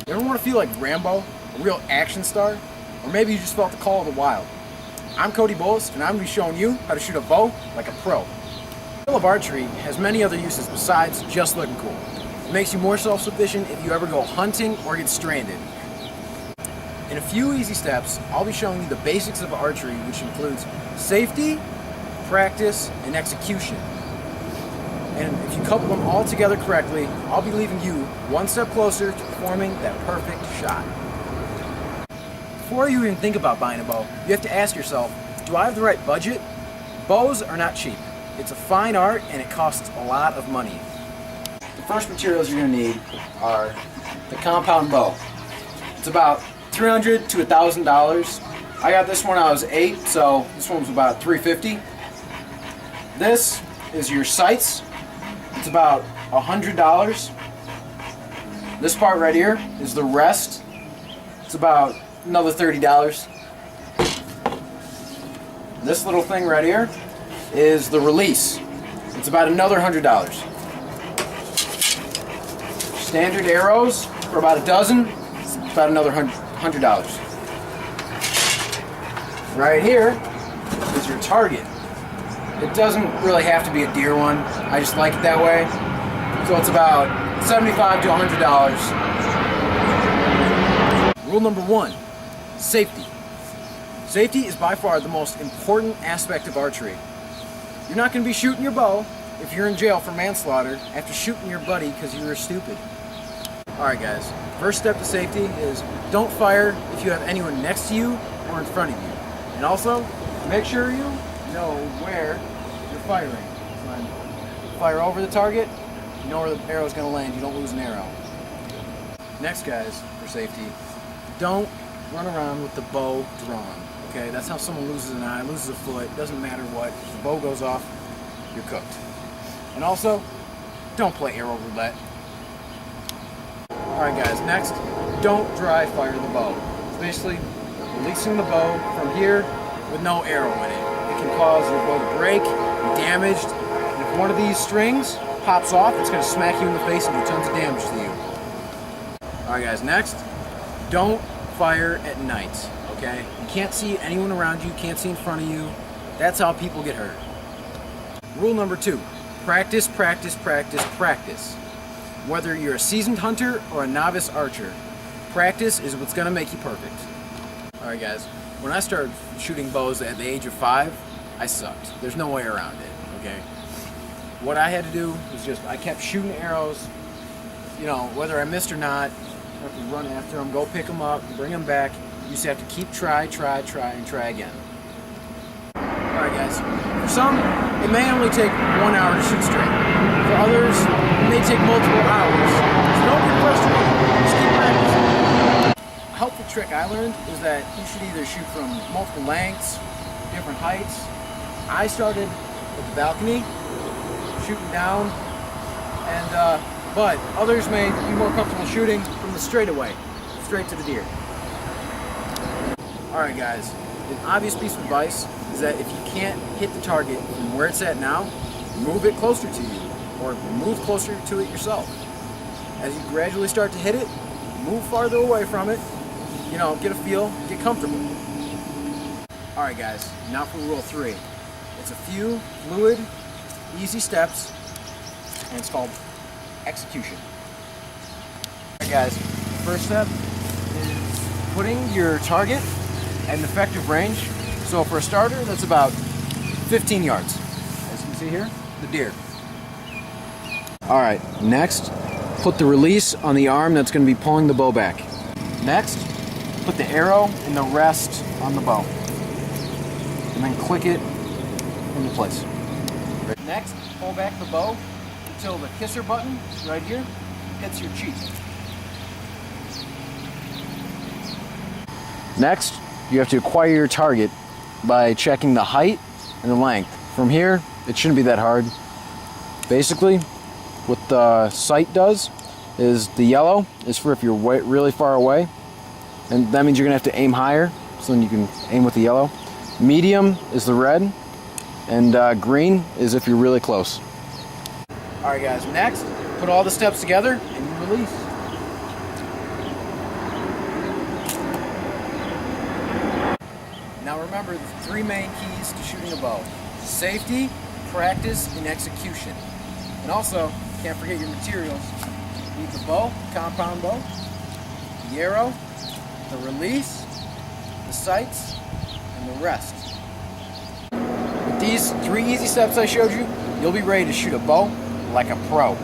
You ever want to feel like Rambo, a real action star? Or maybe you just felt the call of the wild. I'm Cody Bullis, and I'm going to be showing you how to shoot a bow like a pro. The skill of archery has many other uses besides just looking cool. It makes you more self-sufficient if you ever go hunting or get stranded. In a few easy steps, I'll be showing you the basics of archery, which includes safety, practice, and execution. And if you couple them all together correctly, I'll be leaving you one step closer to performing that perfect shot. Before you even think about buying a bow, you have to ask yourself, do I have the right budget? Bows are not cheap. It's a fine art and it costs a lot of money. The first materials you're going to need are the compound bow. It's about $300 to $1,000. I got this one when I was 8, so this one was about $350. This is your sights. It's about $100. This part right here is the rest. It's about another $30. This little thing right here is the release. It's about another $100. Standard arrows for about a dozen. It's about another $100. Right here is your target. It doesn't really have to be a deer one. I just like it that way. So it's about $75 to $100. Rule number 1, safety. Safety is by far the most important aspect of archery. You're not going to be shooting your bow if you're in jail for manslaughter after shooting your buddy because you were stupid. Alright guys, first step to safety is don't fire if you have anyone next to you or in front of you. And also, make sure you know where you're firing. When you fire over the target, you know where the arrow is going to land. You don't lose an arrow. Next guys, for safety, don't run around with the bow drawn. Okay, that's how someone loses an eye, loses a foot, doesn't matter what. If the bow goes off, you're cooked. And also, don't play arrow roulette. Alright guys, next, don't dry fire the bow. It's basically releasing the bow from here with no arrow in it. It can cause your bow to break, be damaged, and if one of these strings pops off, it's going to smack you in the face and do tons of damage to you. Alright guys, next, don't fire at night, okay? You can't see anyone around you, can't see in front of you. That's how people get hurt. Rule number 2, practice, practice, practice, practice. Whether you're a seasoned hunter or a novice archer, practice is what's going to make you perfect. Alright guys, when I started shooting bows at the age of 5, I sucked. There's no way around it, okay? What I had to do was I kept shooting arrows, you know, whether I missed or not. I have to run after them, go pick them up, bring them back. You just have to keep try, and try again. Alright guys, for some, it may only take 1 hour to shoot straight. For others, it may take multiple hours. So don't get frustrated, just keep practicing. A helpful trick I learned is that you should either shoot from multiple lengths, different heights. I started at the balcony, shooting down, and but others may be more comfortable shooting from the straightaway, straight to the deer. Alright guys, an obvious piece of advice is that if you can't hit the target from where it's at now, move it closer to you, or move closer to it yourself. As you gradually start to hit it, move farther away from it, you know, get a feel, get comfortable. Alright guys, now for rule 3. It's a few fluid, easy steps, and it's called execution. Alright guys, the first step is putting your target at an effective range. So for a starter, that's about 15 yards. As you can see here, the deer. Alright, next, put the release on the arm that's going to be pulling the bow back. Next, put the arrow and the rest on the bow. And then click it into place. Next, pull back the bow until the kisser button right here hits your cheek. Next, you have to acquire your target by checking the height and the length. From here, it shouldn't be that hard. Basically, what the sight does is the yellow is for if you're really far away, and that means you're gonna have to aim higher, so then you can aim with the yellow. Medium is the red, and green is if you're really close. Alright guys, next, put all the steps together and you release. remember the three main keys to shooting a bow: safety, practice, and execution. And also, can't forget your materials. You need the bow, compound bow, the arrow, the release, the sights, and the rest. With these 3 easy steps I showed you, you'll be ready to shoot a bow like a pro.